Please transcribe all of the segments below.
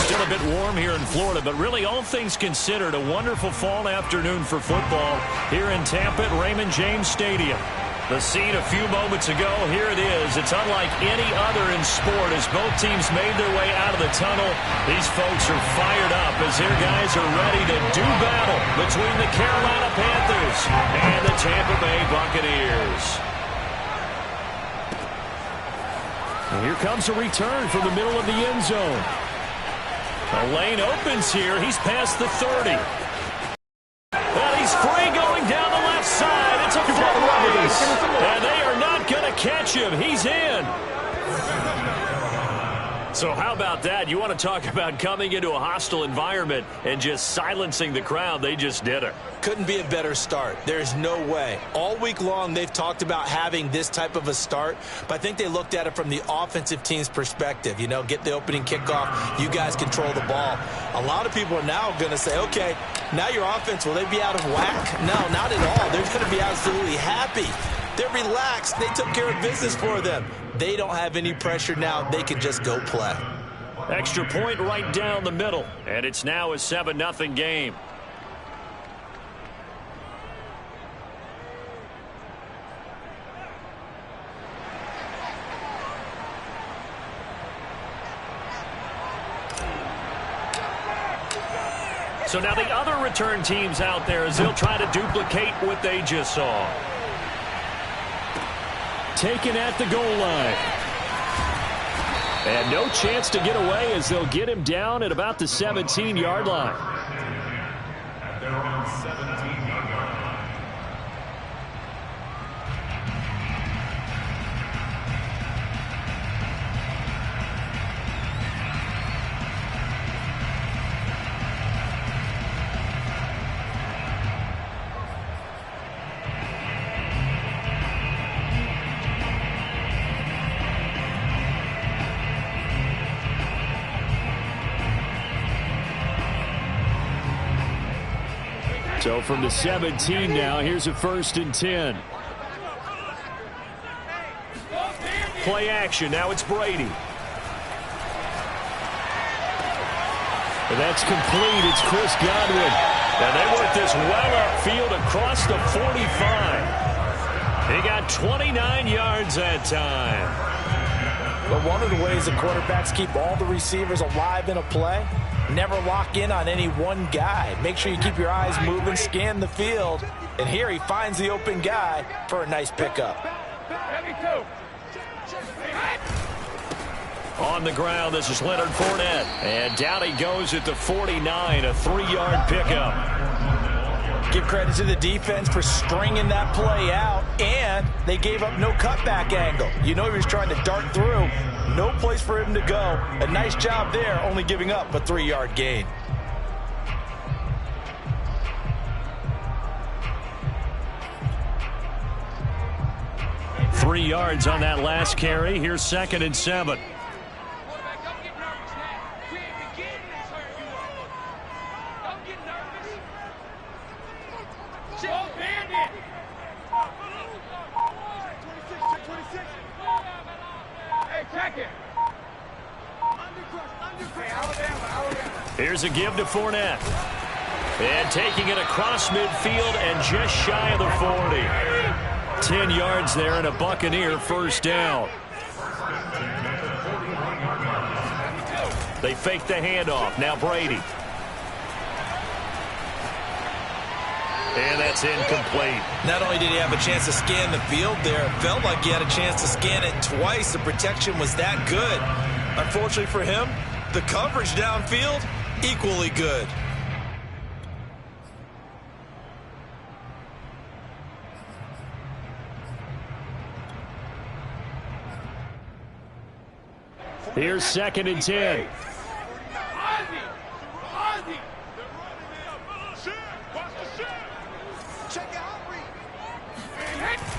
Still a bit warm here in Florida, but really all things considered, a wonderful fall afternoon for football here in Tampa at Raymond James Stadium. The scene a few moments ago, here it is. It's unlike any other in sport as both teams made their way out of the tunnel. These folks are fired up as their guys are ready to do battle between the Carolina Panthers and the Tampa Bay Buccaneers. And here comes a return from the middle of the end zone. A lane opens here. He's past the 30. And he's free going down the left side. It's a foot race. And they are not going to catch him. He's in. So how about that? You want to talk about coming into a hostile environment and just silencing the crowd. They just did it. Couldn't be a better start. There's no way. All week long, they've talked about having this type of a start, but I think they looked at it from the offensive team's perspective. You know, get the opening kickoff. You guys control the ball. A lot of people are now going to say, okay, now your offense, will they be out of whack? No, not at all. They're going to be absolutely happy. They're relaxed. They took care of business for them. They don't have any pressure now. They can just go play. Extra point right down the middle, and it's now a 7-0 game. So now the other return teams out there as they'll try to duplicate what they just saw. Taken at the goal line. And no chance to get away as they'll get him down at about the 17-yard line. At their own 17-yard line. So from the 17 now, here's a 1st and 10. Play action. Now it's Brady. And that's complete. It's Chris Godwin. And they work this well upfield across the 45. He got 29 yards that time. But one of the ways the quarterbacks keep all the receivers alive in a play, never lock in on any one guy. Make sure you keep your eyes moving, scan the field. And here he finds the open guy for a nice pickup. On the ground, this is Leonard Fournette. And down he goes at the 49, a 3-yard pickup. Give credit to the defense for stringing that play out, and they gave up no cutback angle. You know he was trying to dart through. No place for him to go. A nice job there, only giving up a 3-yard gain. Three yards on that last carry. Here's 2nd and 7. Here's a give to Fournette. And taking it across midfield and just shy of the 40. 10 yards there and a Buccaneer 1st down. They fake the handoff. Now Brady. And that's incomplete. Not only did he have a chance to scan the field there, it felt like he had a chance to scan it twice. The protection was that good. Unfortunately for him, the coverage downfield, equally good. Here's 2nd and 10.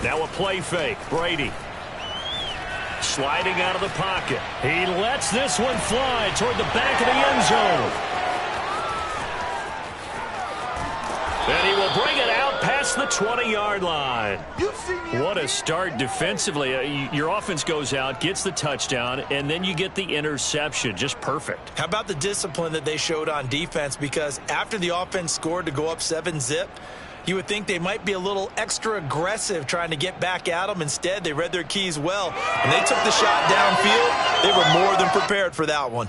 Now a play fake. Brady. Sliding out of the pocket. He lets this one fly toward the back of the end zone. And he will bring it out past across the 20-yard line. What a start defensively. Your offense goes out, gets the touchdown, and then you get the interception. Just perfect. How about the discipline that they showed on defense? Because after the offense scored to go up 7-zip, you would think they might be a little extra aggressive trying to get back at them. Instead, they read their keys well, and they took the shot downfield. They were more than prepared for that one.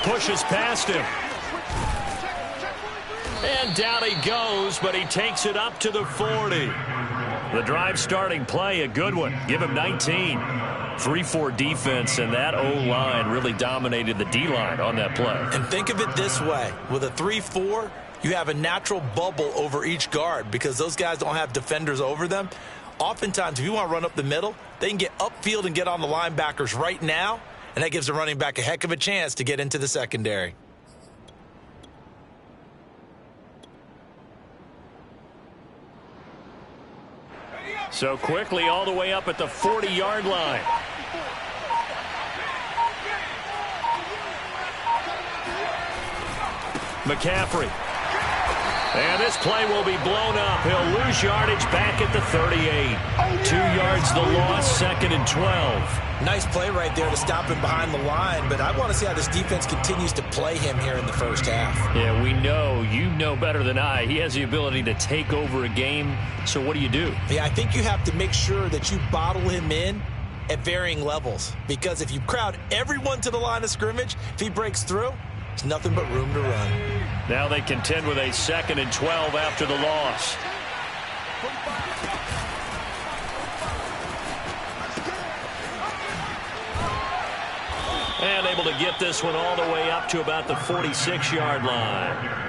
Pushes past him. And down he goes, but he takes it up to the 40. The drive starting play, a good one. Give him 19. 3-4 defense, and that O-line really dominated the D-line on that play. And think of it this way. With a 3-4, you have a natural bubble over each guard because those guys don't have defenders over them. Oftentimes, if you want to run up the middle, they can get upfield and get on the linebackers right now, and that gives the running back a heck of a chance to get into the secondary. So quickly all the way up at the 40-yard line. McCaffrey. And this play will be blown up. He'll lose yardage back at the 38. 2 yards the loss, 2nd and 12. Nice play right there to stop him behind the line, but I want to see how this defense continues to play him here in the first half. Yeah, we know. You know better than I. He has the ability to take over a game, so what do you do? Yeah, I think you have to make sure that you bottle him in at varying levels, because if you crowd everyone to the line of scrimmage, if he breaks through, there's nothing but room to run. Now they contend with a 2nd and 12 after the loss. And able to get this one all the way up to about the 46-yard line.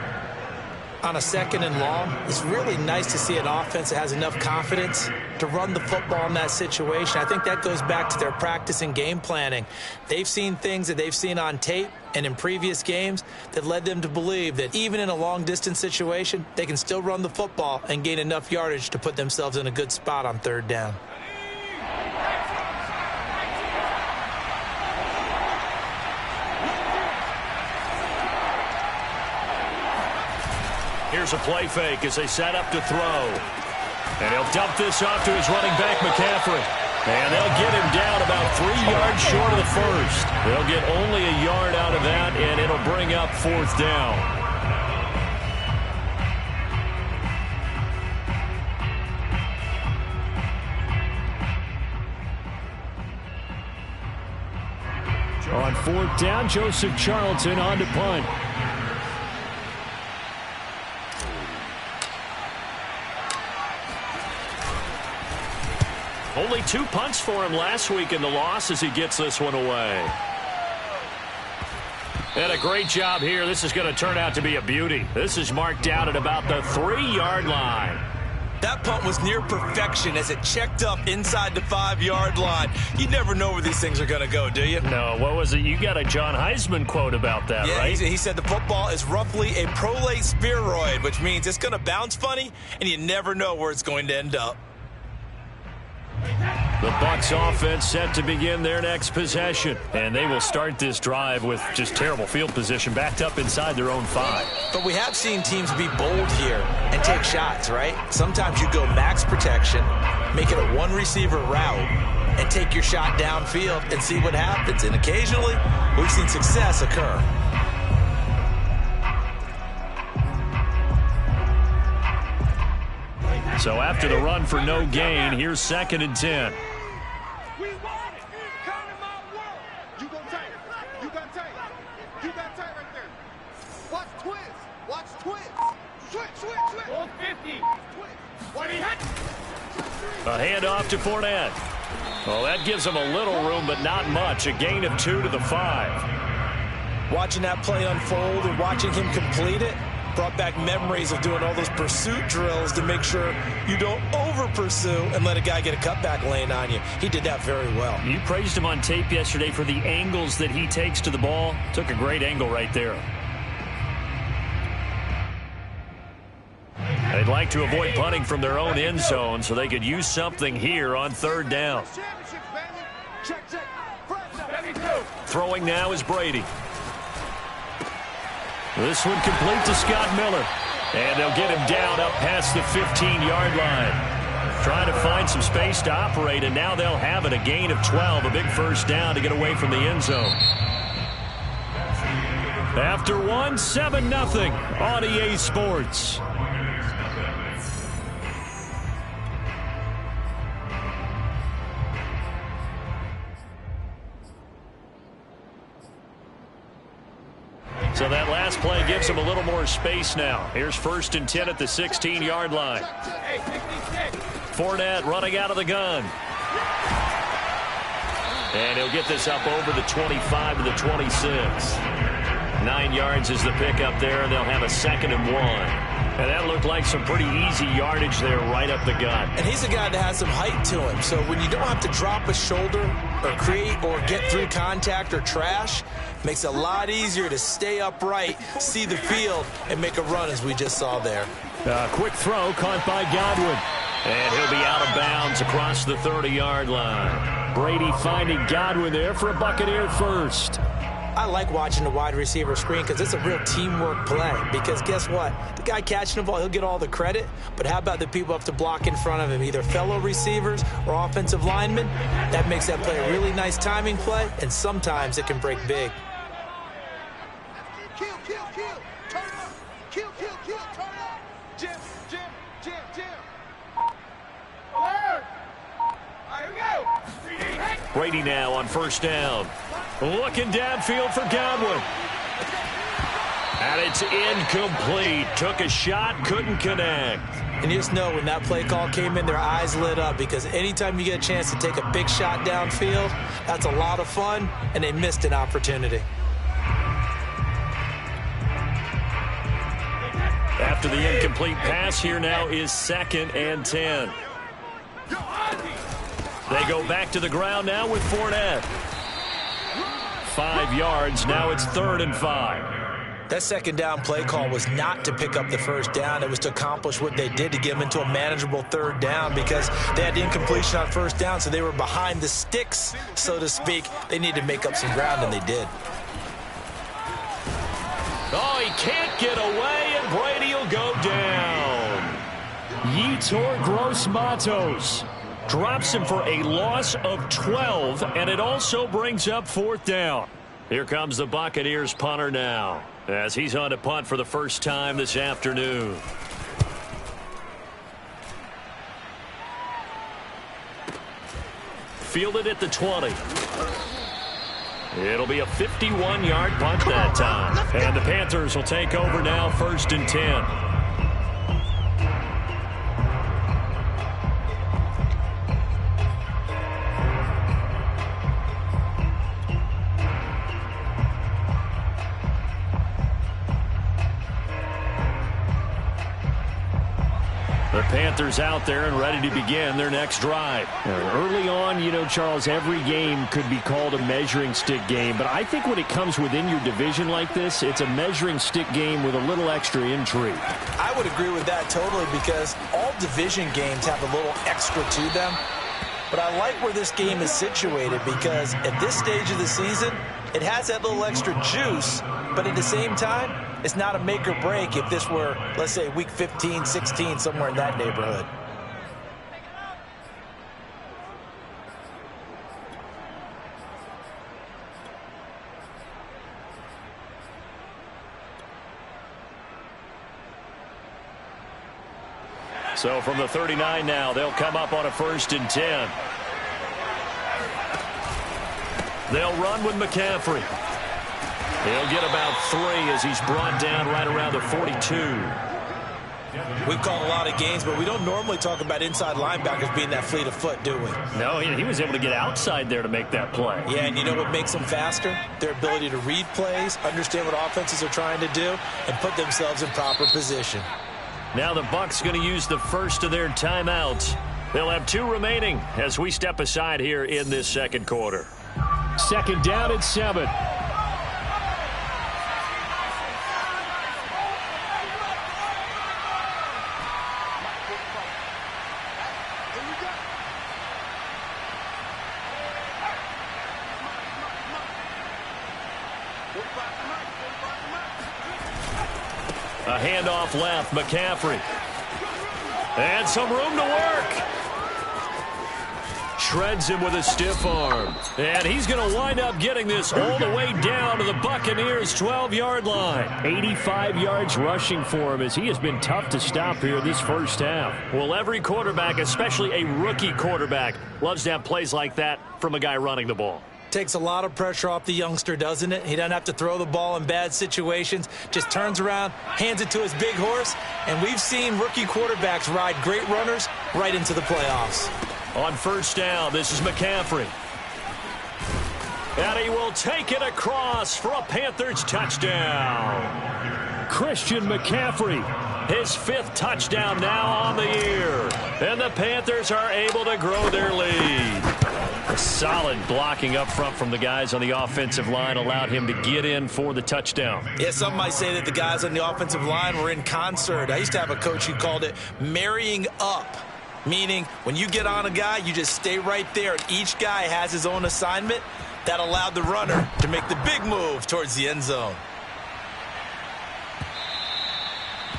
On a 2nd and long, it's really nice to see an offense that has enough confidence to run the football in that situation. I think that goes back to their practice and game planning. They've seen things that they've seen on tape and in previous games that led them to believe that even in a long-distance situation, they can still run the football and gain enough yardage to put themselves in a good spot on 3rd down. Here's a play fake as they set up to throw. And he'll dump this off to his running back, McCaffrey. And they'll get him down about 3 yards short of the first. They'll get only a yard out of that, and it'll bring up 4th down. On 4th down, Joseph Charlton on to punt. Only 2 punts for him last week in the loss as he gets this one away. And a great job here. This is going to turn out to be a beauty. This is marked down at about the 3-yard line. That punt was near perfection as it checked up inside the 5-yard line. You never know where these things are going to go, do you? No, what was it? You got a John Heisman quote about that, yeah, right? He said the football is roughly a prolate spheroid, which means it's going to bounce funny, and you never know where it's going to end up. The Bucs offense set to begin their next possession, and they will start this drive with just terrible field position backed up inside their own 5. But we have seen teams be bold here and take shots, right? Sometimes you go max protection, make it a 1-receiver route, and take your shot downfield and see what happens. And occasionally, we've seen success occur. So after the run for no gain, here's 2nd and 10. We want it. Count in my world. You go tight. You got tight. You got tight right there. Watch twist. Watch twist. Switch. 150. What he hit? A handoff to Fournette. Well, that gives them a little room, but not much. A gain of 2 to the 5. Watching that play unfold and watching him complete it, Brought back memories of doing all those pursuit drills to make sure you don't over-pursue and let a guy get a cutback lane on you. He did that very well. You praised him on tape yesterday for the angles that he takes to the ball. Took a great angle right there. They'd like to avoid punting from their own end zone so they could use something here on third down. Throwing now is Brady. This one complete to Scott Miller. And they'll get him down up past the 15-yard line. Trying to find some space to operate, and now they'll have it. A gain of 12, a big first down to get away from the end zone. After one, 7-0 on EA Sports. So that last play gives them a little more space now. Here's 1st and 10 at the 16-yard line. Fournette running out of the gun. And he'll get this up over the 25 to the 26. 9 yards is the pickup there, and they'll have a 2nd and 1. And that looked like some pretty easy yardage there right up the gut. And he's a guy that has some height to him. So when you don't have to drop a shoulder or create or get through contact or trash, makes it a lot easier to stay upright, see the field, and make a run as we just saw there. Quick throw caught by Godwin. And he'll be out of bounds across the 30-yard line. Brady finding Godwin there for a Buccaneer first. I like watching the wide receiver screen because it's a real teamwork play. Because guess what? The guy catching the ball, he'll get all the credit. But how about the people have to block in front of him, either fellow receivers or offensive linemen? That makes that play a really nice timing play, and sometimes it can break big. Kill, turn up. Kill, turn up. Jim. Alert. All right, here we go. Brady now on 1st down. Looking downfield for Godwin. And it's incomplete. Took a shot, couldn't connect. And you just know when that play call came in, their eyes lit up, because anytime you get a chance to take a big shot downfield, that's a lot of fun, and they missed an opportunity. After the incomplete pass, here now is 2nd and 10. They go back to the ground now with Fournette. 5 yards. Now it's 3rd and 5. That 2nd down play call was not to pick up the 1st down. It was to accomplish what they did, to get them into a manageable 3rd down, because they had the incompletion on 1st down, so they were behind the sticks, so to speak. They needed to make up some ground, and they did. Oh, he can't get away, and Brady will go down. Yetur Gross-Matos drops him for a loss of 12, and it also brings up 4th down. Here comes the Buccaneers punter now, as he's on to punt for the first time this afternoon. Fielded at the 20. It'll be a 51-yard punt that time. And the Panthers will take over now, 1st and 10. The Panthers out there and ready to begin their next drive. Early on, you know, Charles, every game could be called a measuring stick game. But I think when it comes within your division like this, it's a measuring stick game with a little extra intrigue. I would agree with that totally, because all division games have a little extra to them. But I like where this game is situated, because at this stage of the season, it has that little extra juice. But at the same time, it's not a make or break if this were, let's say, week 15, 16, somewhere in that neighborhood. So from the 39 now, they'll come up on a 1st and 10. They'll run with McCaffrey. He'll get about 3 as he's brought down right around the 42. We've called a lot of games, but we don't normally talk about inside linebackers being that fleet of foot, do we? No, he was able to get outside there to make that play. Yeah, and you know what makes them faster? Their ability to read plays, understand what offenses are trying to do, and put themselves in proper position. Now the Bucs going to use the first of their timeouts. They'll have 2 remaining as we step aside here in this second quarter. Second down and 7. A handoff left, McCaffrey. And some room to work. Shreds him with a stiff arm. And he's going to wind up getting this all the way down to the Buccaneers' 12-yard line. 85 yards rushing for him as he has been tough to stop here this first half. Well, every quarterback, especially a rookie quarterback, loves to have plays like that from a guy running the ball. Takes a lot of pressure off the youngster, doesn't it? He doesn't have to throw the ball in bad situations. Just turns around, hands it to his big horse, and we've seen rookie quarterbacks ride great runners right into the playoffs. On first down, this is McCaffrey. And he will take it across for a Panthers touchdown. Christian McCaffrey, his 5th touchdown now on the year. And the Panthers are able to grow their lead. A solid blocking up front from the guys on the offensive line allowed him to get in for the touchdown. Yeah, some might say that the guys on the offensive line were in concert. I used to have a coach who called it marrying up, meaning when you get on a guy, you just stay right there, and each guy has his own assignment. That allowed the runner to make the big move towards the end zone.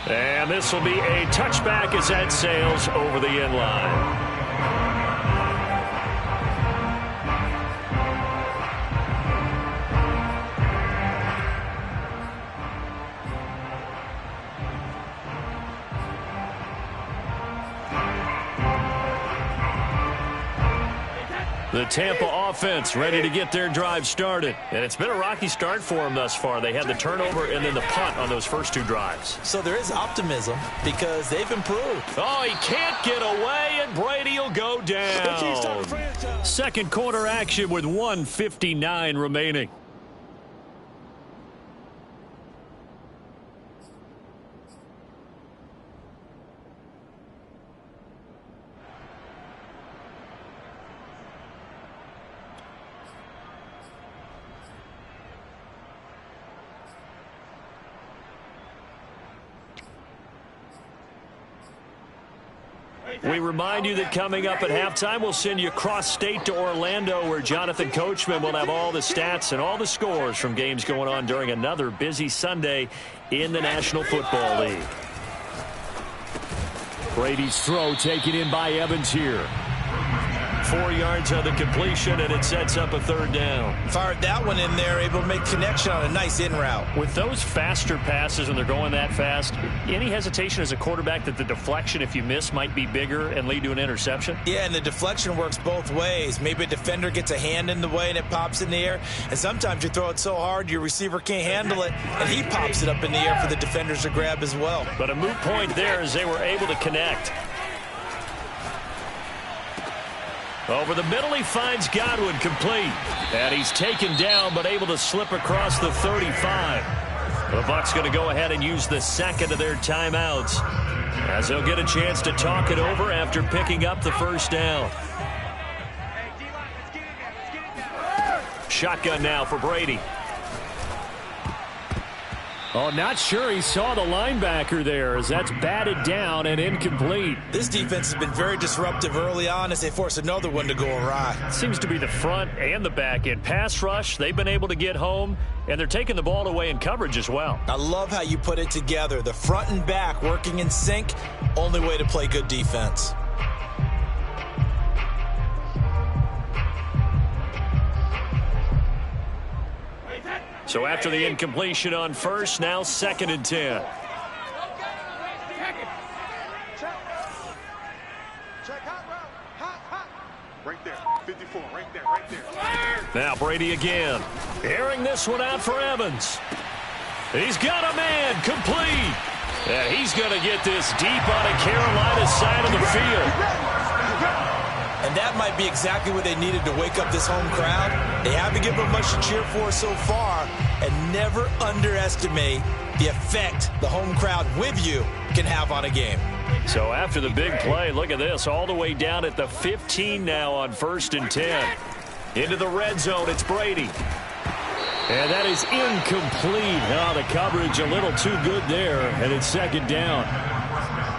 And this will be a touchback as that sails over the end line. The Tampa offense ready to get their drive started. And it's been a rocky start for them thus far. They had the turnover and then the punt on those first 2 drives. So there is optimism because they've improved. Oh, he can't get away, and Brady will go down. Second quarter action with 1:59 remaining. We remind you that coming up at halftime, we'll send you cross-state to Orlando, where Jonathan Coachman will have all the stats and all the scores from games going on during another busy Sunday in the National Football League. Brady's throw taken in by Evans here. 4 yards on the completion, and it sets up a 3rd down. Fired that one in there, able to make connection on a nice in route. With those faster passes, and they're going that fast, any hesitation as a quarterback that the deflection, if you miss, might be bigger and lead to an interception? Yeah, and the deflection works both ways. Maybe a defender gets a hand in the way and it pops in the air, and sometimes you throw it so hard your receiver can't handle it, and he pops it up in the air for the defenders to grab as well. But a moot point there as they were able to connect. Over the middle, he finds Godwin complete. And he's taken down, but able to slip across the 35. The Bucs going to go ahead and use the second of their timeouts, as they'll get a chance to talk it over after picking up the first down. Shotgun now for Brady. Oh, not sure he saw the linebacker there, as that's batted down and incomplete. This defense has been very disruptive early on as they force another one to go awry. Seems to be the front and the back end. Pass rush, they've been able to get home, and they're taking the ball away in coverage as well. I love how you put it together. The front and back working in sync, only way to play good defense. So after the incompletion on first, now 2nd and 10. Right there, 54, right there. Now Brady again, airing this one out for Evans. He's got a man, complete. And he's going to get this deep on a Carolina side of the field. And that might be exactly what they needed to wake up this home crowd. They haven't given them much to cheer for so far, and never underestimate the effect the home crowd with you can have on a game. So after the big play, look at this, all the way down at the 15 now on 1st and 10. Into the red zone, it's Brady. And that is incomplete. Oh, the coverage a little too good there, and it's 2nd down.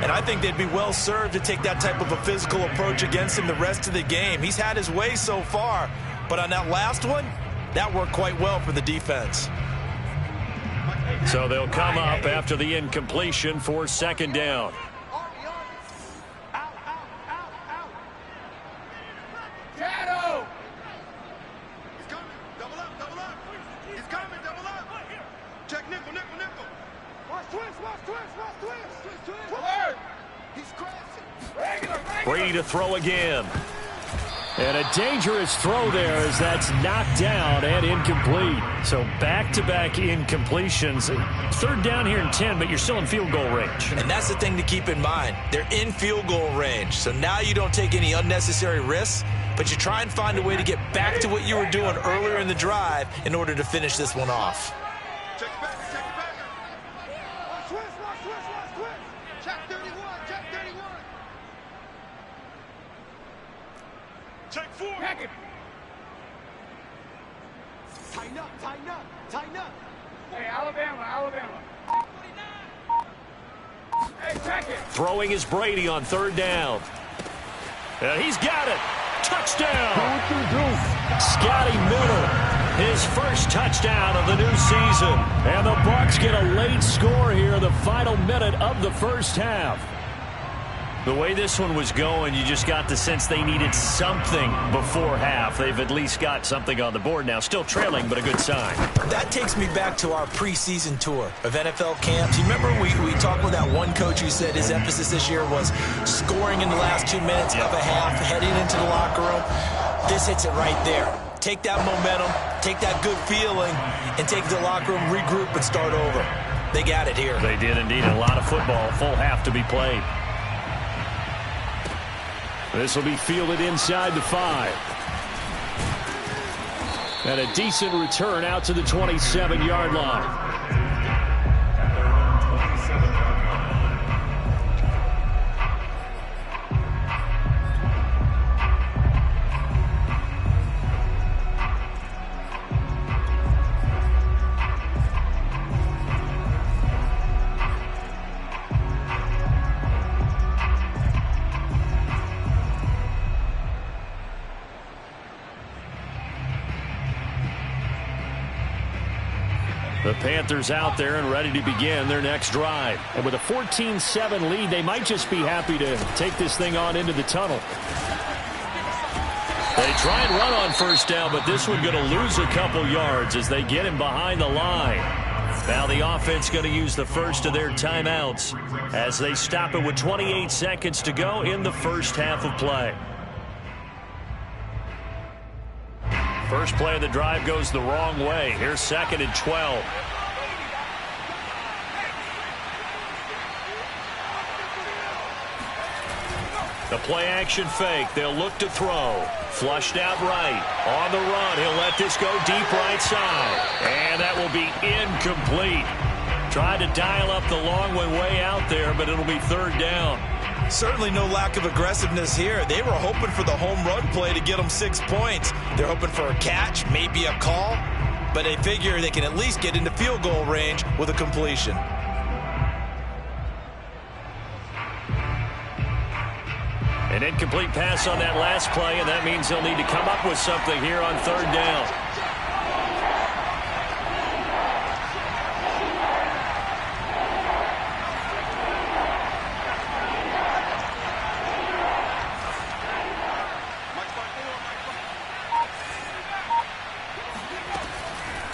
And I think they'd be well served to take that type of a physical approach against him the rest of the game. He's had his way so far, but on that last one, that worked quite well for the defense. So they'll come up after the incompletion for 2nd down. Brady to throw again. And a dangerous throw there as that's knocked down and incomplete. So back-to-back incompletions. 3rd down here in 10, but you're still in field goal range. And that's the thing to keep in mind. They're in field goal range. So now you don't take any unnecessary risks, but you try and find a way to get back to what you were doing earlier in the drive in order to finish this one off. Check it back. Watch twist. Check 31. Check 4. Pack it. Tighten up. Hey, Alabama. Hey, pack it. Throwing is Brady on 3rd down. And he's got it. Touchdown. Scotty Miller, his first touchdown of the new season. And the Bucs get a late score here in the final minute of the 1st half. The way this one was going, you just got the sense they needed something before half. They've at least got something on the board now. Still trailing, but a good sign. That takes me back to our preseason tour of NFL camps. You remember we talked with that one coach who said his emphasis this year was scoring in the last 2 minutes of a half, heading into the locker room. This hits it right there. Take that momentum, take that good feeling, and take it to the locker room, regroup, and start over. They got it here. They did indeed. A lot of football, full half to be played. This will be fielded inside the 5. And a decent return out to the 27-yard line. The Panthers out there and ready to begin their next drive. And with a 14-7 lead, they might just be happy to take this thing on into the tunnel. They try and run on 1st down, but this one going to lose a couple yards as they get him behind the line. Now the offense going to use the first of their timeouts as they stop it with 28 seconds to go in the 1st half of play. First play of the drive goes the wrong way. Here's 2nd and 12. The play action fake. They'll look to throw. Flushed out right. On the run. He'll let this go deep right side. And that will be incomplete. Tried to dial up the long one way out there, but it'll be 3rd down. Certainly no lack of aggressiveness here. They were hoping for the home run play to get them 6 points. They're hoping for a catch, maybe a call, but they figure they can at least get into field goal range with a completion. An incomplete pass on that last play, and that means they'll need to come up with something here on 3rd down.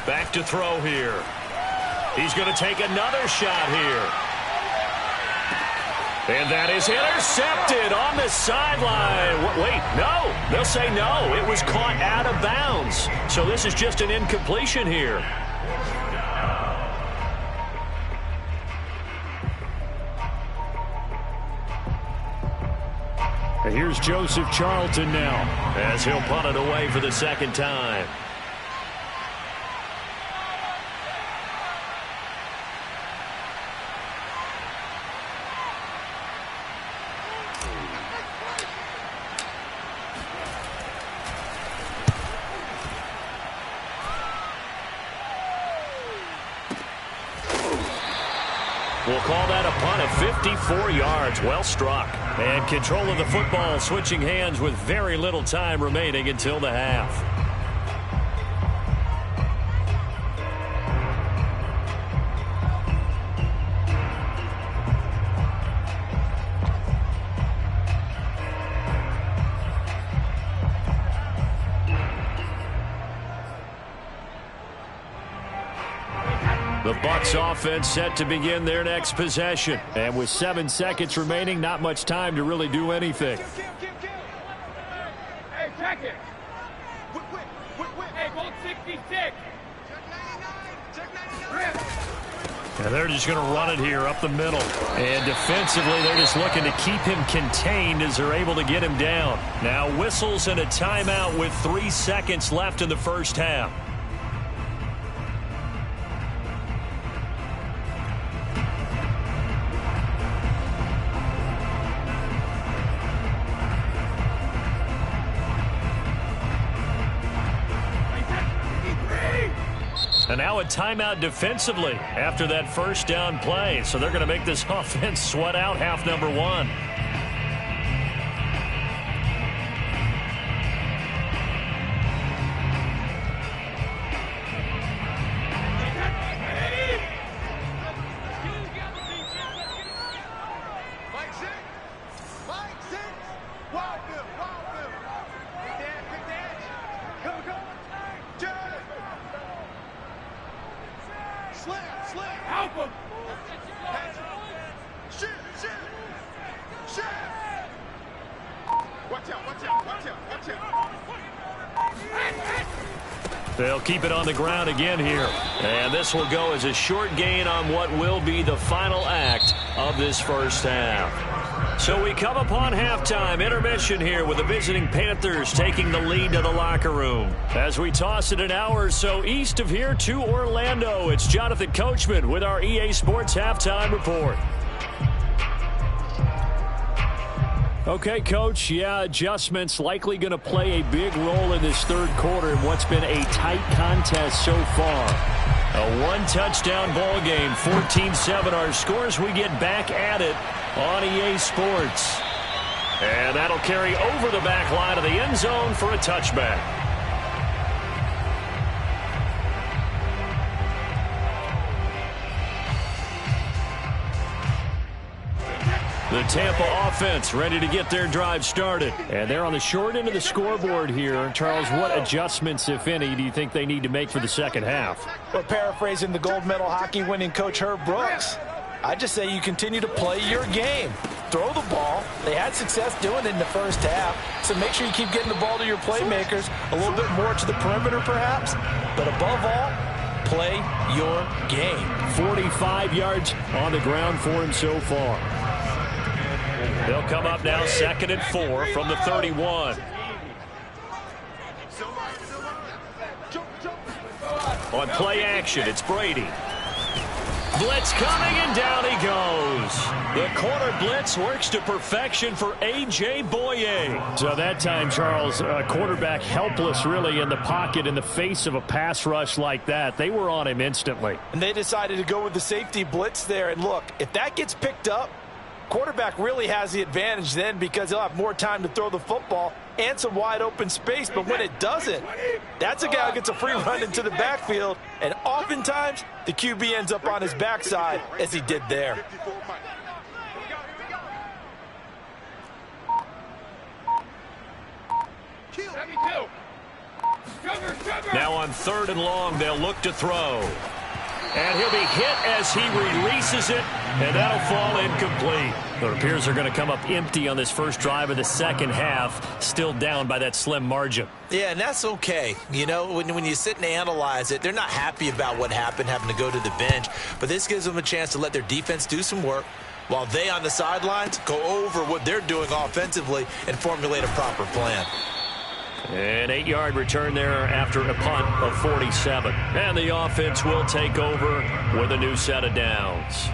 Back to throw here. He's going to take another shot here. And that is intercepted on the sideline. Wait, no. They'll say no. It was caught out of bounds. So this is just an incompletion here. And here's Joseph Charlton now as he'll punt it away for the second time. We'll call that a punt of 54 yards. Well struck. And control of the football switching hands with very little time remaining until the half. The Bucs offense set to begin their next possession. And with 7 seconds remaining, not much time to really do anything. Hey, check it. Hey, Bolt 66. Check 99. Check 99. And they're just going to run it here up the middle. And defensively, they're just looking to keep him contained as they're able to get him down. Now whistles and a timeout with 3 seconds left in the first half. And now a timeout defensively after that first down play. So they're going to make this offense sweat out half number 1. Help him! Watch out, watch out, watch out, watch out. They'll keep it on the ground again here. And this will go as a short gain on what will be the final act of this first half. So we come upon halftime intermission here with the visiting Panthers taking the lead to the locker room. As we toss it an hour or so east of here to Orlando, it's Jonathan Coachman with our EA Sports Halftime Report. Okay, Coach, adjustments likely going to play a big role in this third quarter in what's been a tight contest so far. A one-touchdown ball game, 14-7 our scores. We get back at it on EA Sports. And that'll carry over the back line of the end zone for a touchback. The Tampa offense ready to get their drive started. And they're on the short end of the scoreboard here. Charles, what adjustments, if any, do you think they need to make for the second half? Well, paraphrasing the gold medal hockey winning coach Herb Brooks, I just say you continue to play your game. Throw the ball. They had success doing it in the first half. So make sure you keep getting the ball to your playmakers, a little bit more to the perimeter perhaps. But above all, play your game. 45 yards on the ground for him so far. They'll come up now 2nd and 4 from the 31. On play action, it's Brady. Blitz coming, and down he goes. The corner blitz works to perfection for A.J. Boye. So that time, Charles, quarterback helpless really in the pocket in the face of a pass rush like that. They were on him instantly. And they decided to go with the safety blitz there. And look, if that gets picked up, quarterback really has the advantage then because he'll have more time to throw the football and some wide open space. But when it doesn't, that's a guy who gets a free run into the backfield. And oftentimes, the QB ends up on his backside as he did there. Now on 3rd and long, they'll look to throw. And he'll be hit as he releases it, and that'll fall incomplete. It appears they're going to come up empty on this first drive of the second half, still down by that slim margin. Yeah, and that's okay. You know, when you sit and analyze it, they're not happy about what happened, having to go to the bench. But this gives them a chance to let their defense do some work, while they on the sidelines go over what they're doing offensively and formulate a proper plan. An 8-yard return there after a punt of 47. And the offense will take over with a new set of downs.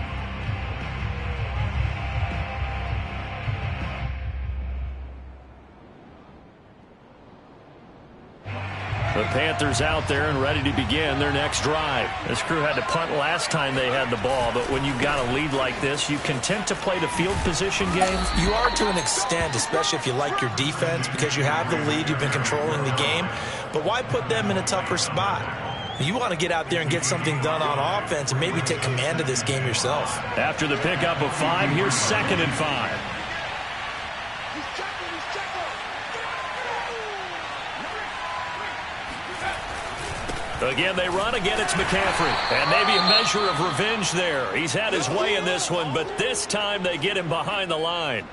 The Panthers out there and ready to begin their next drive. This crew had to punt last time they had the ball, but when you've got a lead like this, you content to play the field position game? You are to an extent, especially if you like your defense, because you have the lead, you've been controlling the game. But why put them in a tougher spot? You want to get out there and get something done on offense and maybe take command of this game yourself. After the pickup of 5, here's 2nd and 5. Again, they run. Again, it's McCaffrey. And maybe a measure of revenge there. He's had his way in this one, but this time they get him behind the line.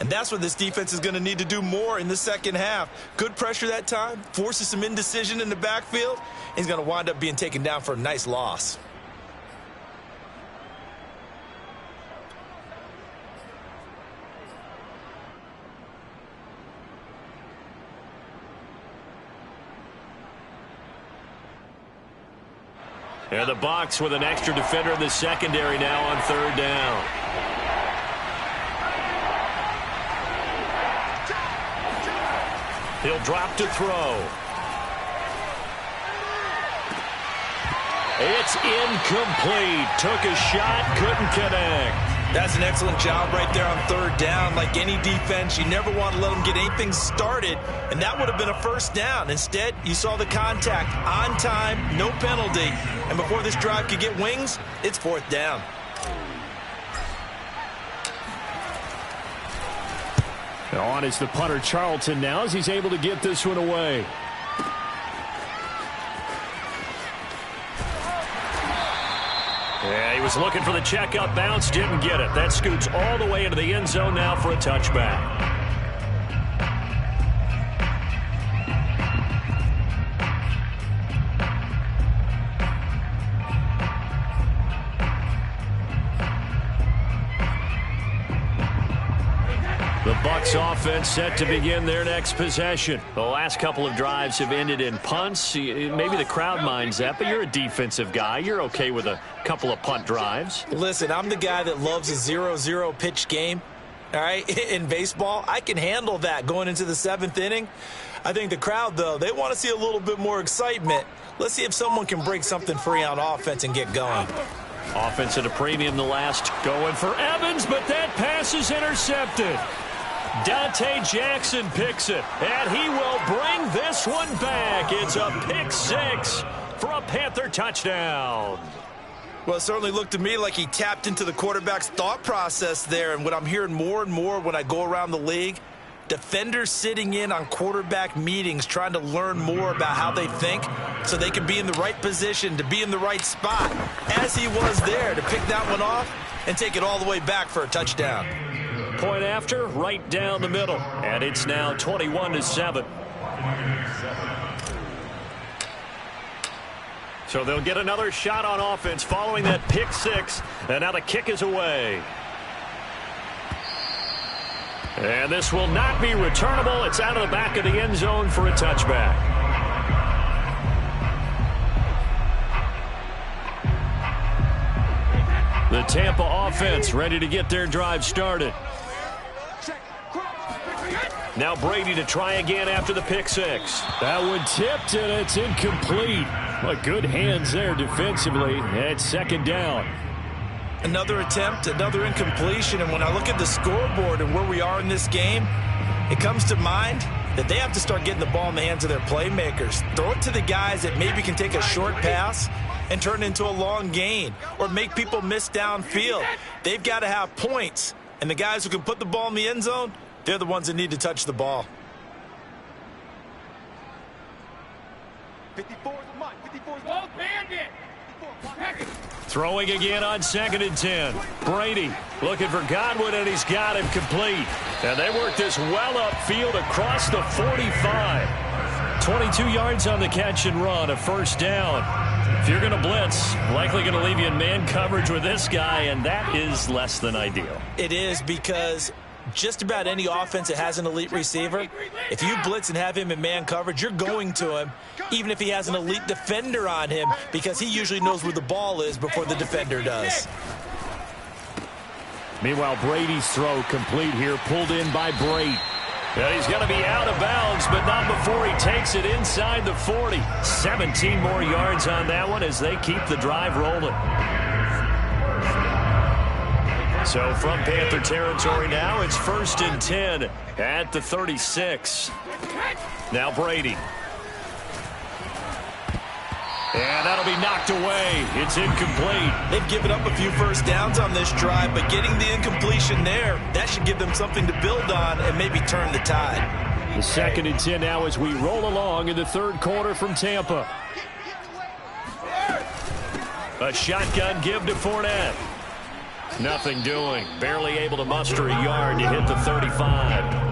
And that's what this defense is going to need to do more in the second half. Good pressure that time, forces some indecision in the backfield. He's going to wind up being taken down for a nice loss. And the box with an extra defender in the secondary now on 3rd down. He'll drop to throw. It's incomplete. Took a shot, couldn't connect. That's an excellent job right there on 3rd down. Like any defense, you never want to let them get anything started, and that would have been a 1st down. Instead, you saw the contact on time, no penalty, and before this drive could get wings, it's 4th down. On is the punter Charlton now as he's able to get this one away. Yeah, he was looking for the checkup bounce, didn't get it. That scoots all the way into the end zone now for a touchback. The Bucs offense set to begin their next possession. The last couple of drives have ended in punts. Maybe the crowd minds that, but you're a defensive guy. You're okay with a couple of punt drives. Listen, I'm the guy that loves a 0-0 pitch game. All right, in baseball, I can handle that going into the 7th inning. I think the crowd, though, they want to see a little bit more excitement. Let's see if someone can break something free on offense and get going. Offense at a premium the last, going for Evans, but that pass is intercepted. Dante Jackson picks it, and he will bring this one back. It's a pick 6 for a Panther touchdown. Well, it certainly looked to me like he tapped into the quarterback's thought process there, and what I'm hearing more and more when I go around the league, defenders sitting in on quarterback meetings trying to learn more about how they think so they can be in the right position, to be in the right spot, as he was there to pick that one off and take it all the way back for a touchdown. Point after, right down the middle. And it's now 21-7. So they'll get another shot on offense following that pick 6. And now the kick is away. And this will not be returnable. It's out of the back of the end zone for a touchback. The Tampa offense ready to get their drive started. Now Brady to try again after the pick 6. That one tipped, and it's incomplete. But good hands there defensively. It's 2nd down. Another attempt, another incompletion, and when I look at the scoreboard and where we are in this game, it comes to mind that they have to start getting the ball in the hands of their playmakers. Throw it to the guys that maybe can take a short pass and turn it into a long gain or make people miss downfield. They've got to have points, and the guys who can put the ball in the end zone, they're the ones that need to touch the ball. 54 is a mutt. 54 is a bandit. Throwing again on 2nd and 10. Brady looking for Godwin, and he's got him complete. And they work this well upfield across the 45. 22 yards on the catch and run, a 1st down. If you're going to blitz, likely going to leave you in man coverage with this guy, and that is less than ideal. It is, because just about any offense that has an elite receiver, if you blitz and have him in man coverage, you're going to him, even if he has an elite defender on him, because he usually knows where the ball is before the defender does. Meanwhile, Brady's throw complete here, pulled in by Brady. And he's going to be out of bounds, but not before he takes it inside the 40. 17 more yards on that one as they keep the drive rolling. So from Panther territory now, it's 1st and 10 at the 36. Now Brady. And that'll be knocked away. It's incomplete. They've given up a few first downs on this drive, but getting the incompletion there, that should give them something to build on and maybe turn the tide. The 2nd and 10 now as we roll along in the 3rd quarter from Tampa. A shotgun give to Fournette. Nothing doing. Barely able to muster a yard to hit the 35.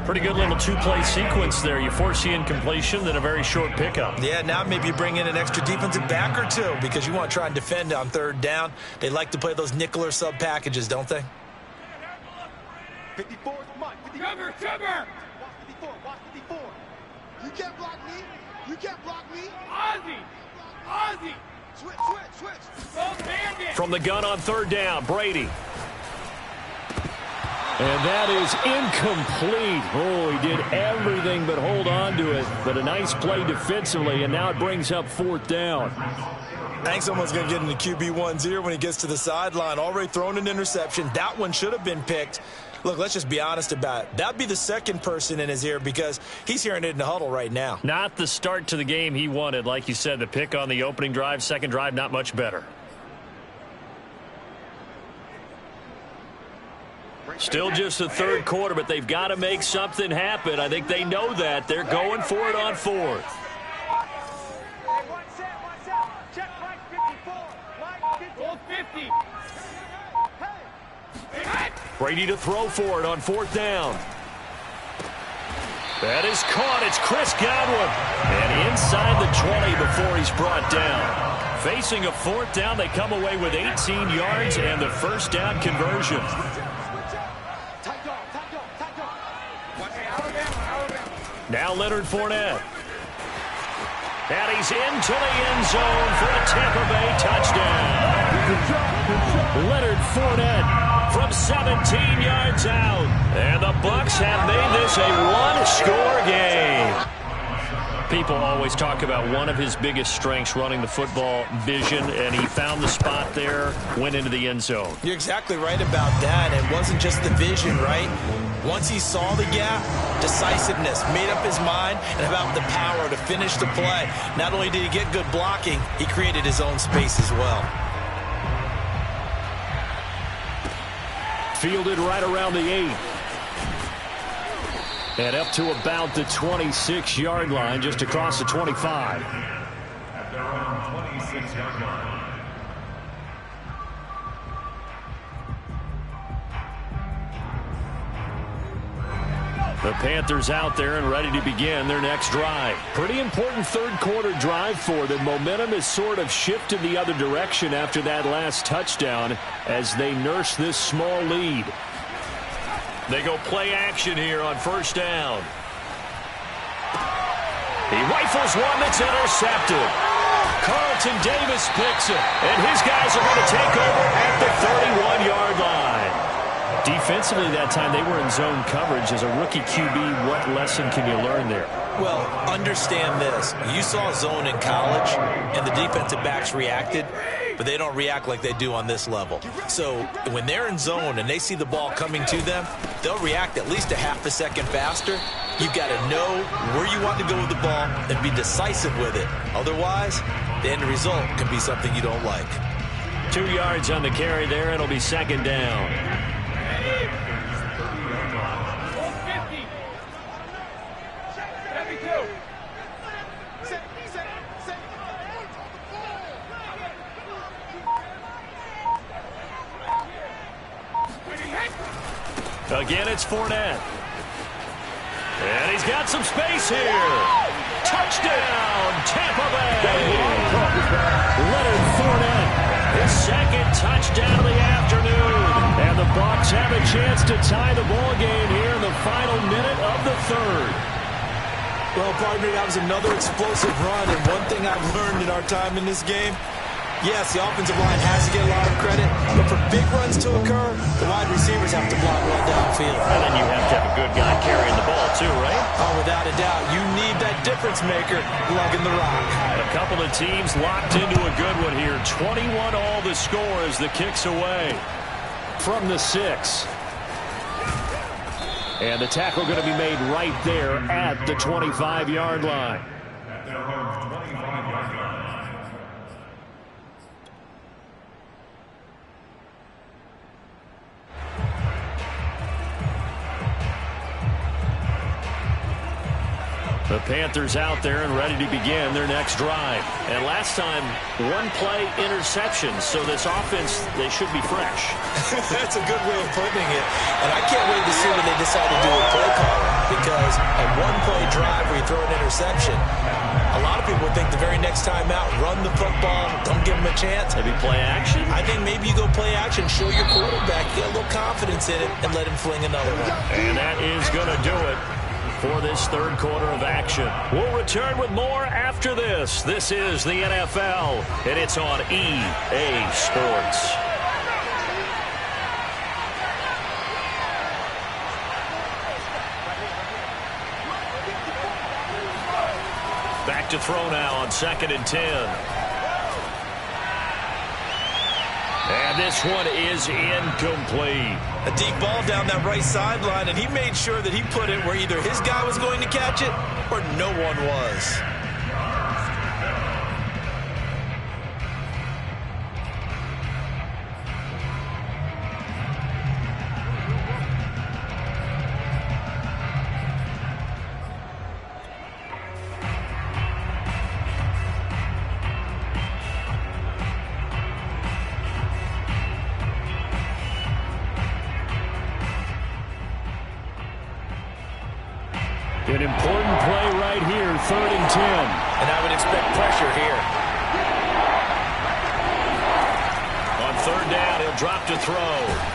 Pretty good little two-play sequence there. You force the incompletion, then a very short pickup. Yeah, now maybe you bring in an extra defensive back or two because you want to try and defend on 3rd down. They like to play those nickel or sub packages, don't they? 54, come on. 54. Cover. Watch 54, watch 54. You can't block me. You can't block me. Ozzy. Switch. From the gun on 3rd down, Brady. And that is incomplete. Oh, he did everything but hold on to it. But a nice play defensively, and now it brings up 4th down. I think someone's going to get into QB1's ear when he gets to the sideline. Already thrown an interception. That one should have been picked. Look, let's just be honest about it. That would be the 2nd person in his ear because he's hearing it in the huddle right now. Not the start to the game he wanted. Like you said, the pick on the opening drive, 2nd drive, not much better. Still just the 3rd quarter, but they've got to make something happen. I think they know that. They're going for it on 4th. Brady to throw for it on 4th down. That is caught. It's Chris Godwin. And inside the 20 before he's brought down. Facing a 4th down, they come away with 18 yards and the 1st down conversion. Now Leonard Fournette. And he's into the end zone for a Tampa Bay touchdown. Leonard Fournette from 17 yards out. And the Bucs have made this a one-score game. People always talk about one of his biggest strengths, running the football, vision, and he found the spot there, went into the end zone. You're exactly right about that. It wasn't just the vision, right? Once he saw the gap, decisiveness, made up his mind, and about the power to finish the play. Not only did he get good blocking, he created his own space as well. Fielded right around the 8. And up to about the 26-yard line, just across the 25. At their own 26-yard line. The Panthers out there and ready to begin their next drive. Pretty important 3rd quarter drive for them. Momentum has sort of shifted the other direction after that last touchdown as they nurse this small lead. They go play action here on 1st down. He rifles one that's intercepted. Carlton Davis picks it, and his guys are going to take over at the 31-yard line. Defensively that time, they were in zone coverage. As a rookie QB, what lesson can you learn there? Well, understand this. You saw zone in college, and the defensive backs reacted, but they don't react like they do on this level. So when they're in zone and they see the ball coming to them, they'll react at least a half a second faster. You've got to know where you want to go with the ball and be decisive with it. Otherwise, the end result can be something you don't like. 2 yards on the carry there. It'll be 2nd down. Again, it's Fournette. And he's got some space here. Touchdown, Tampa Bay! Leonard Fournette, his second touchdown of the afternoon. And the Bucs have a chance to tie the ball game here in the final minute of the third. Well, partner, that was another explosive run, and one thing I've learned in our time in this game, yes, the offensive line has to get a lot of credit, but for big runs to occur, the wide receivers have to block well downfield. And then you have to have a good guy carrying the ball too, right? Oh, without a doubt, you need that difference maker lugging the rock. A couple of teams locked into a good one here. 21 all the score as the kick's away from the 6. And the tackle going to be made right there at the 25-yard line. At their own 25-yard line. The Panthers out there and ready to begin their next drive. And last time, one-play interception. So this offense, they should be fresh. That's a good way of putting it. And I can't wait to see when they decide to do a play call. Because a one-play drive where you throw an interception, a lot of people would think the very next time out, run the football, don't give them a chance. Maybe play action? I think maybe you go play action, show your quarterback, get a little confidence in it, and let him fling another one. And that is going to do it for this third quarter of action. We'll return with more after this. This is the NFL, and it's on EA Sports. Back to throw now on 2nd and 10. And this one is incomplete. A deep ball down that right sideline, and he made sure that he put it where either his guy was going to catch it or no one was. An important play right here, 3rd and 10. And I would expect pressure here. On 3rd down, he'll drop to throw.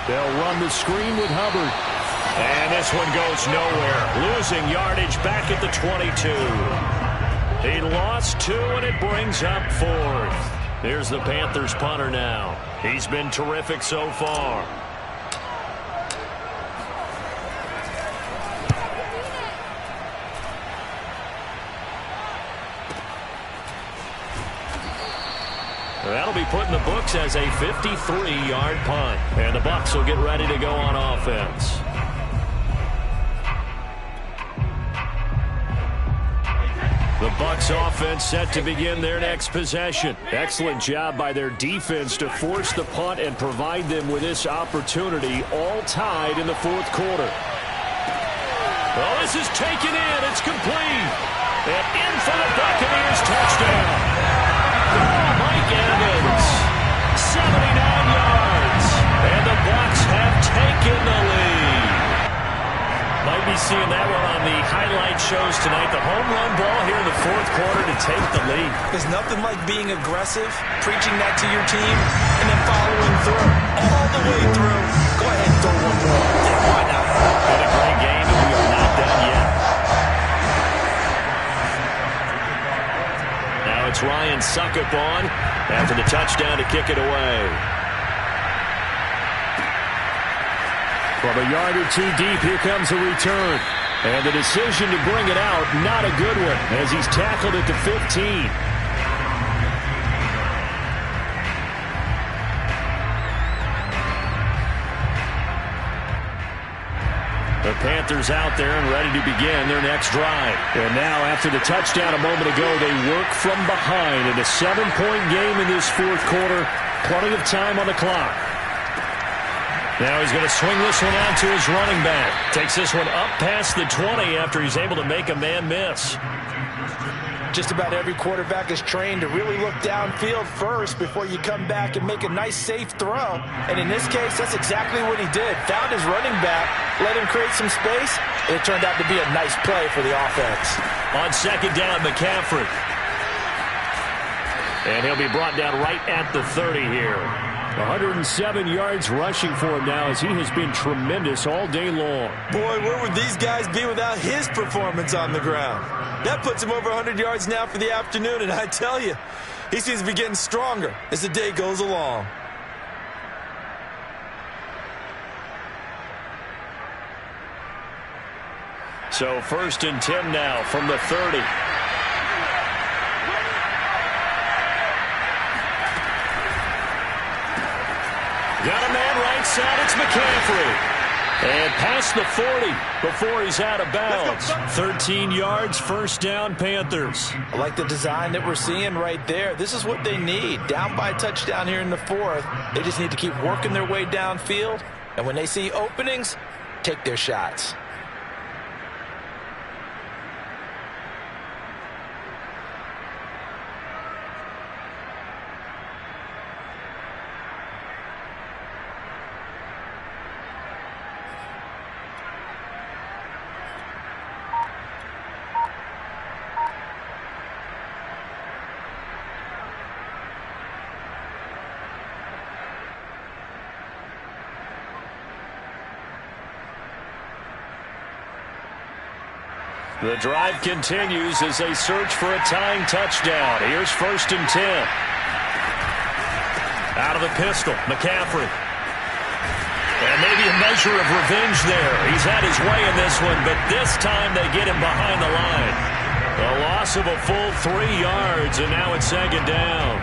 They'll run the screen with Hubbard. And this one goes nowhere. Losing yardage back at the 22. He lost 2, and it brings up 4th. Here's the Panthers punter now. He's been terrific so far. That'll be put in the books as a 53-yard punt. And the Bucs will get ready to go on offense. The Bucs offense set to begin their next possession. Excellent job by their defense to force the punt and provide them with this opportunity, all tied in the 4th quarter. Well, this is taken in. It's complete. And in for the Buccaneers touchdown. Mike Evans, 79 yards, and the Bucs have taken the lead. Might be seeing that one on the highlight shows tonight. The home run ball here in the 4th quarter to take the lead. There's nothing like being aggressive, preaching that to your team, and then following through all the way through. Go ahead and throw one more. Why not? Been a great game, and we are not done yet. Now it's Ryan Suckup on after the touchdown to kick it away. From a yard or 2 deep, here comes a return. And the decision to bring it out, not a good one, as he's tackled at the 15. The Panthers out there and ready to begin their next drive. And now, after the touchdown a moment ago, they work from behind in a 7-point game in this 4th quarter. Plenty of time on the clock. Now he's going to swing this one out to his running back. Takes this one up past the 20 after he's able to make a man miss. Just about every quarterback is trained to really look downfield first before you come back and make a nice, safe throw. And in this case, that's exactly what he did. Found his running back, let him create some space, and it turned out to be a nice play for the offense. On second down, McCaffrey. And he'll be brought down right at the 30 here. 107 yards rushing for him now as he has been tremendous all day long. Boy, where would these guys be without his performance on the ground? That puts him over 100 yards now for the afternoon, and I tell you, he seems to be getting stronger as the day goes along. So 1st and 10 now from the 30. Got a man right side. It's McCaffrey. And past the 40 before he's out of bounds. 13 yards, first down, Panthers. I like the design that we're seeing right there. This is what they need. Down by a touchdown here in the 4th. They just need to keep working their way downfield. And when they see openings, take their shots. The drive continues as they search for a tying touchdown. Here's 1st and 10. Out of the pistol, McCaffrey. And maybe a measure of revenge there. He's had his way in this one, but this time they get him behind the line. A loss of a full 3 yards, and now it's 2nd down.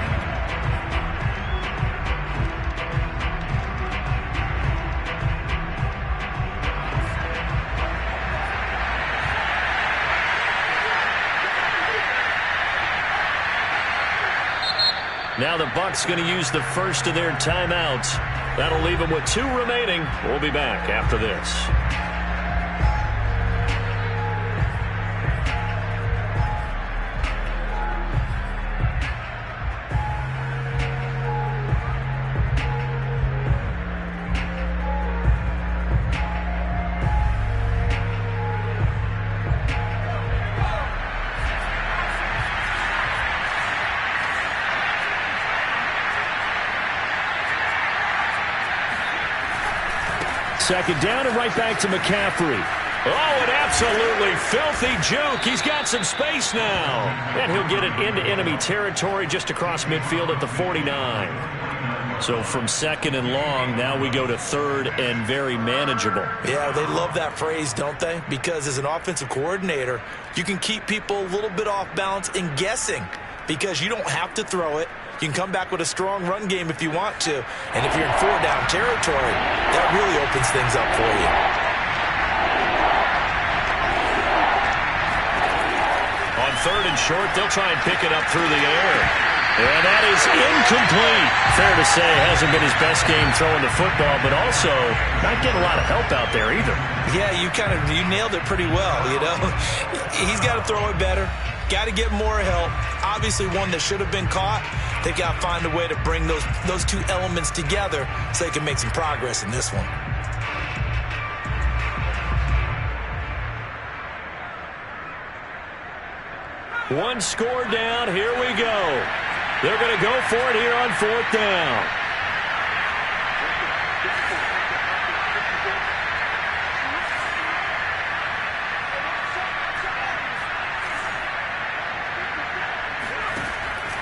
Now the Bucs going to use the first of their timeouts. That'll leave them with 2 remaining. We'll be back after this. Second down and right back to McCaffrey. Oh, an absolutely filthy juke. He's got some space now. And he'll get it into enemy territory just across midfield at the 49. So from 2nd and long, now we go to 3rd and very manageable. Yeah, they love that phrase, don't they? Because as an offensive coordinator, you can keep people a little bit off balance and guessing because you don't have to throw it. You can come back with a strong run game if you want to. And if you're in 4-down territory, that really opens things up for you. On 3rd and short, they'll try and pick it up through the air. And that is incomplete. Fair to say, hasn't been his best game throwing the football, but also not getting a lot of help out there either. Yeah, you nailed it pretty well, you know. He's got to throw it better. Got to get more help. Obviously one that should have been caught. They got to find a way to bring those 2 elements together so they can make some progress in this one. One score down. Here we go. They're going to go for it here on 4th down.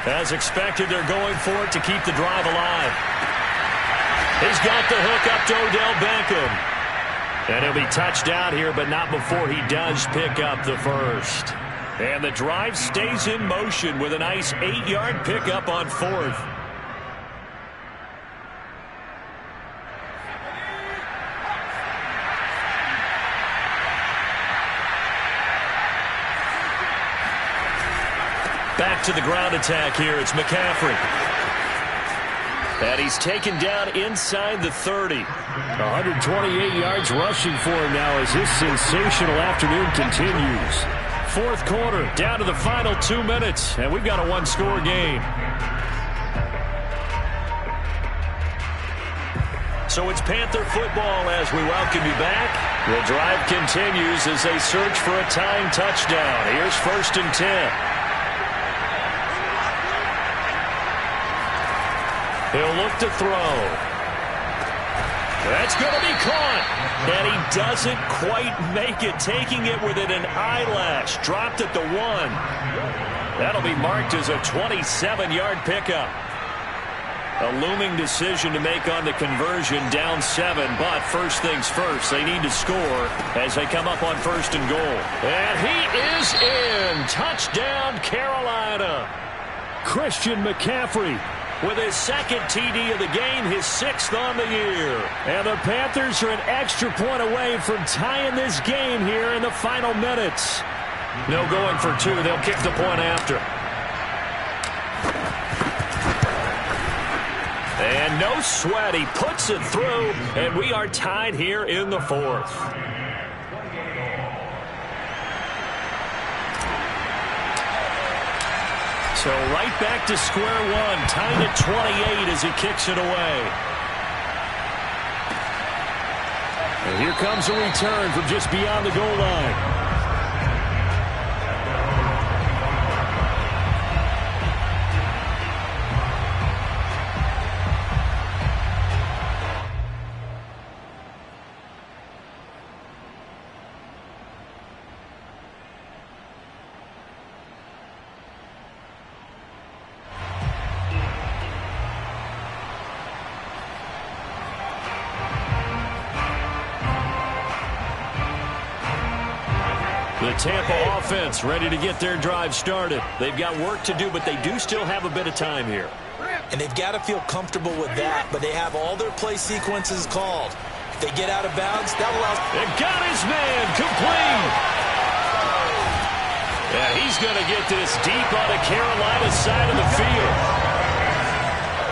As expected, they're going for it to keep the drive alive. He's got the hook up to Odell Beckham. And he'll be touched out here, but not before he does pick up the first. And the drive stays in motion with a nice 8-yard pickup on 4th. Back to the ground attack here. It's McCaffrey. And he's taken down inside the 30. 128 yards rushing for him now as his sensational afternoon continues. fourth quarter, down to the final 2 minutes, and we've got a one-score game. So it's Panther football as we welcome you back. The drive continues as they search for a tying touchdown. Here's 1st and 10. He'll look to throw. That's going to be caught. And he doesn't quite make it, taking it within an eyelash. Dropped at the 1. That'll be marked as a 27-yard pickup. A looming decision to make on the conversion, down 7. But first things first, they need to score as they come up on 1st and goal. And he is in. Touchdown, Carolina. Christian McCaffrey with his 2nd TD of the game, his 6th on the year. And the Panthers are an extra point away from tying this game here in the final minutes. No going for 2. They'll kick the point after. And no sweat. He puts it through, and we are tied here in the 4th. So right back to square one, tied at 28 as he kicks it away. And here comes a return from just beyond the goal line. The Tampa offense ready to get their drive started. They've got work to do, but they do still have a bit of time here. And they've got to feel comfortable with that, but they have all their play sequences called. If they get out of bounds, that allows... It got his man complete. And he's going to get this deep on the Carolina side of the field.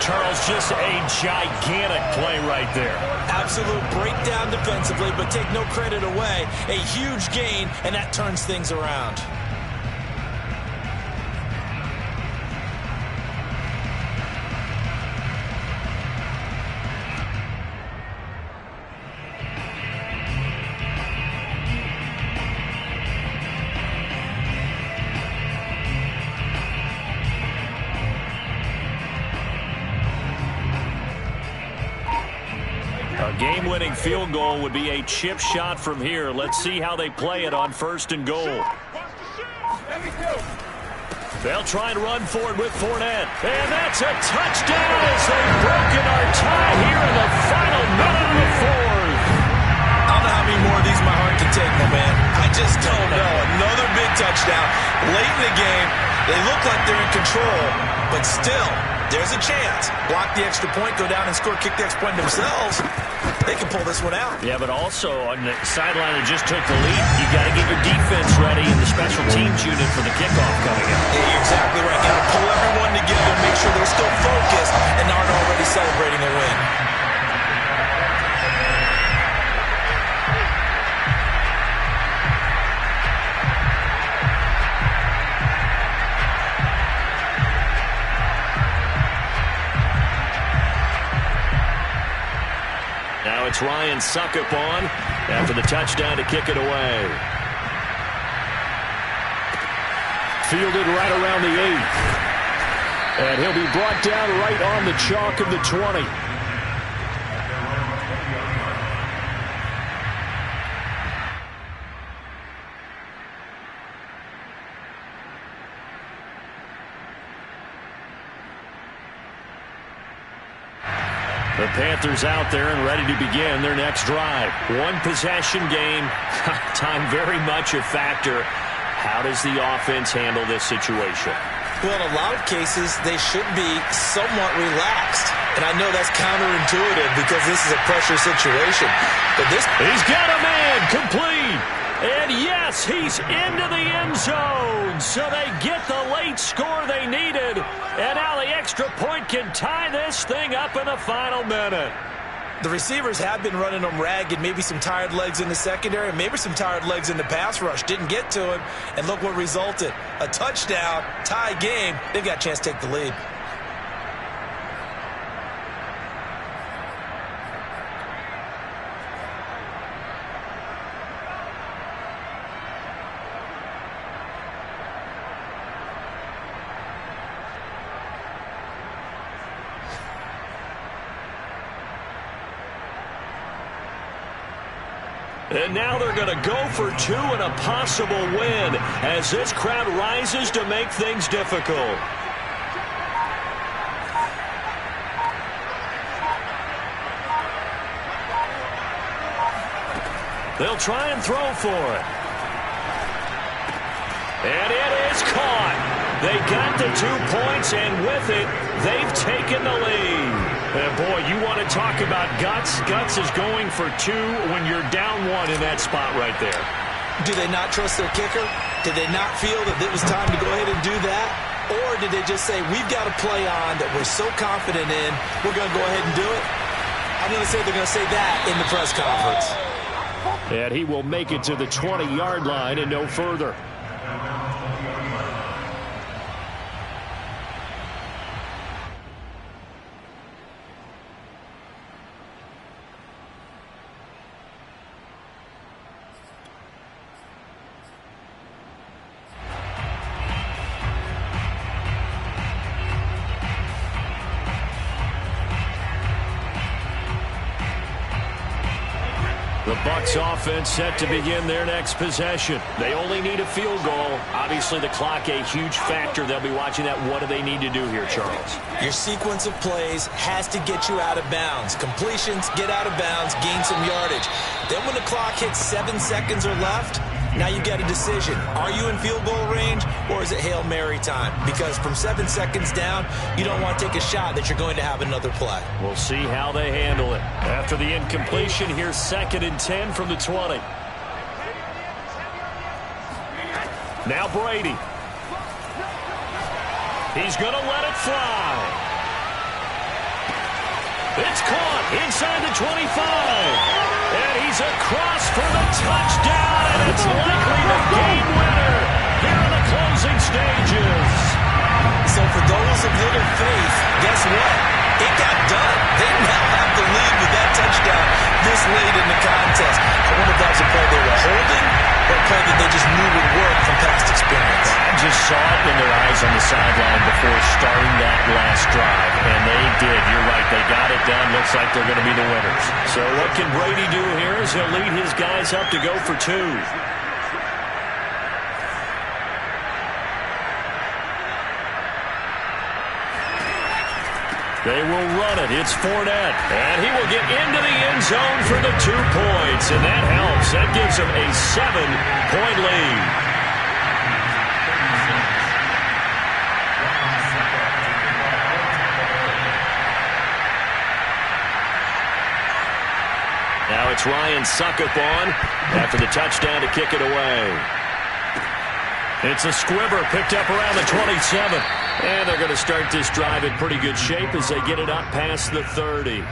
Charles, just a gigantic play right there. Absolute breakdown defensively, but take no credit away. A huge gain, and that turns things around. A game-winning field goal would be a chip shot from here. Let's see how they play it on 1st and goal. They'll try and run for it with Fournette. And that's a touchdown as they've broken our tie here in the final minute of the 4th. I don't know how many more of these my heart can take, my man. I just don't know. Another big touchdown. Late in the game, they look like they're in control, but still, there's a chance. Block the extra point, go down and score, kick the extra point themselves. They can pull this one out. Yeah, but also on the sideline that just took the lead, you got to get your defense ready and the special teams unit for the kickoff coming up. Yeah, you're exactly right. Got to pull everyone together, make sure they're still focused and aren't already celebrating a win. Now it's Ryan Suckup on after the touchdown to kick it away. Fielded right around the 8th. And he'll be brought down right on the chalk of the 20. The Panthers out there and ready to begin their next drive. One possession game. Time very much a factor. How does the offense handle this situation? Well, in a lot of cases, they should be somewhat relaxed. And I know that's counterintuitive because this is a pressure situation. But this... He's got a man complete. And yes, he's into the end zone. So they get the late score they needed. And now the extra point can tie this thing up in the final minute. The receivers have been running them ragged, maybe some tired legs in the secondary, maybe some tired legs in the pass rush. Didn't get to him, and look what resulted. A touchdown, tie game. They've got a chance to take the lead. And now they're going to go for two and a possible win as this crowd rises to make things difficult. They'll try and throw for it. And it is caught. They got the 2 points, and with it, they've taken the lead. And boy, you want to talk about guts. Guts is going for two when you're down one in that spot right there. Do they not trust their kicker? Did they not feel that it was time to go ahead and do that? Or did they just say, we've got a play on that we're so confident in, we're going to go ahead and do it? I'm going to say they're going to say that in the press conference. And he will make it to the 20-yard line and no further. The Bucs offense set to begin their next possession. They only need a field goal. Obviously, the clock a huge factor. They'll be watching that. What do they need to do here, Charles? Your sequence of plays has to get you out of bounds. Completions, get out of bounds, gain some yardage. Then when the clock hits 7 seconds or left, now you get a decision. Are you in field goal range, or is it Hail Mary time? Because from 7 seconds down, you don't want to take a shot that you're going to have another play. We'll see how they handle it. After the incompletion, here's 2nd and 10 from the 20. Now Brady. He's going to let it fly. It's caught inside the 25. And he's across for the touchdown, and it's likely the game winner here in the closing stages. So for those of little faith, guess what? It got done. They now have the lead with that touchdown this late in the contest. I wonder if that was a play they were holding or a play that they just knew would work from past experience. I just saw it in their eyes on the sideline before starting that last drive, and they did. You're right. They got it done. Looks like they're going to be the winners. So what can Brady do here is he'll lead his guys up to go for two. They will run it. It's Fournette. And he will get into the end zone for the 2 points. And that helps. That gives him a 7-point lead. Now it's Ryan Suckup on after the touchdown to kick it away. It's a squibber picked up around the 27. And they're going to start this drive in pretty good shape as they get it up past the 30.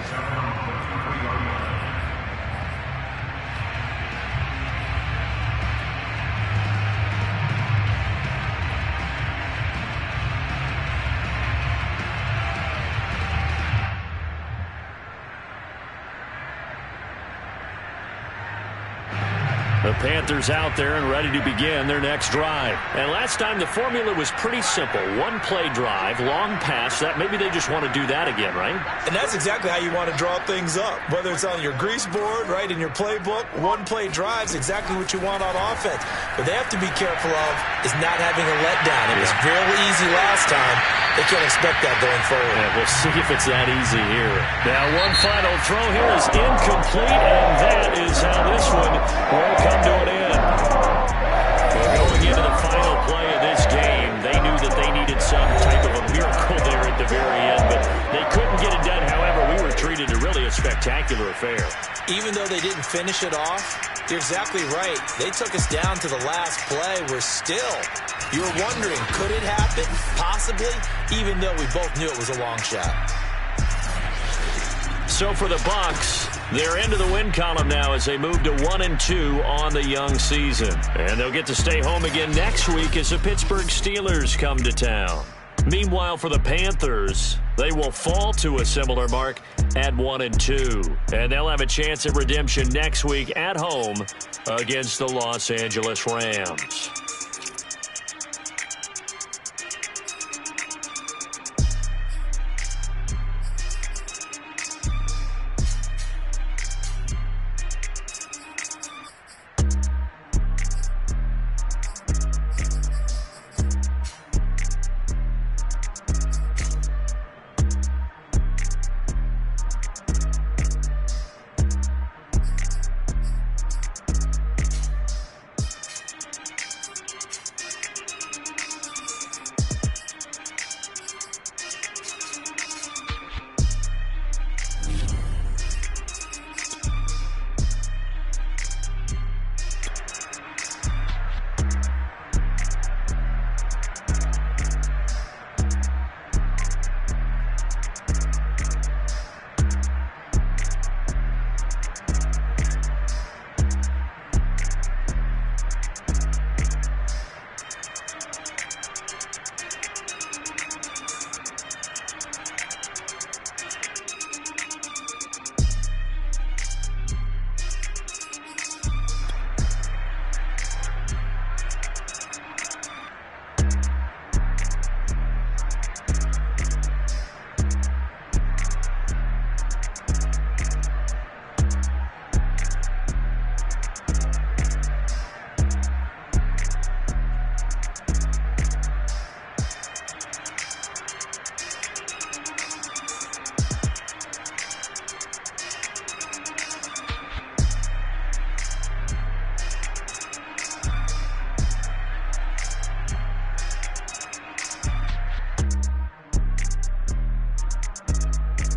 The Panthers out there and ready to begin their next drive. And last time the formula was pretty simple. One play drive, long pass. That maybe they just want to do that again, right? And that's exactly how you want to draw things up. Whether it's on your grease board, right, in your playbook, one play drive is exactly what you want on offense. But they have to be careful of is not having a letdown. It was real easy last time. They can't expect that going forward. Yeah, we'll see if it's that easy here. Now one final throw here is incomplete, and that is how this one will come to an end. Well, going into the final play of this game, they knew that they needed some type of a miracle there at the very end, but they couldn't get it done. However, we were treated to really a spectacular affair. Even though they didn't finish it off, you're exactly right. They took us down to the last play. We're still, you were wondering, could it happen? Possibly, even though we both knew it was a long shot. so for the Bucs, they're into the win column now as they move to 1-2 on the young season. And they'll get to stay home again next week as the Pittsburgh Steelers come to town. Meanwhile, for the Panthers, they will fall to a similar mark at 1-2. And they'll have a chance at redemption next week at home against the Los Angeles Rams.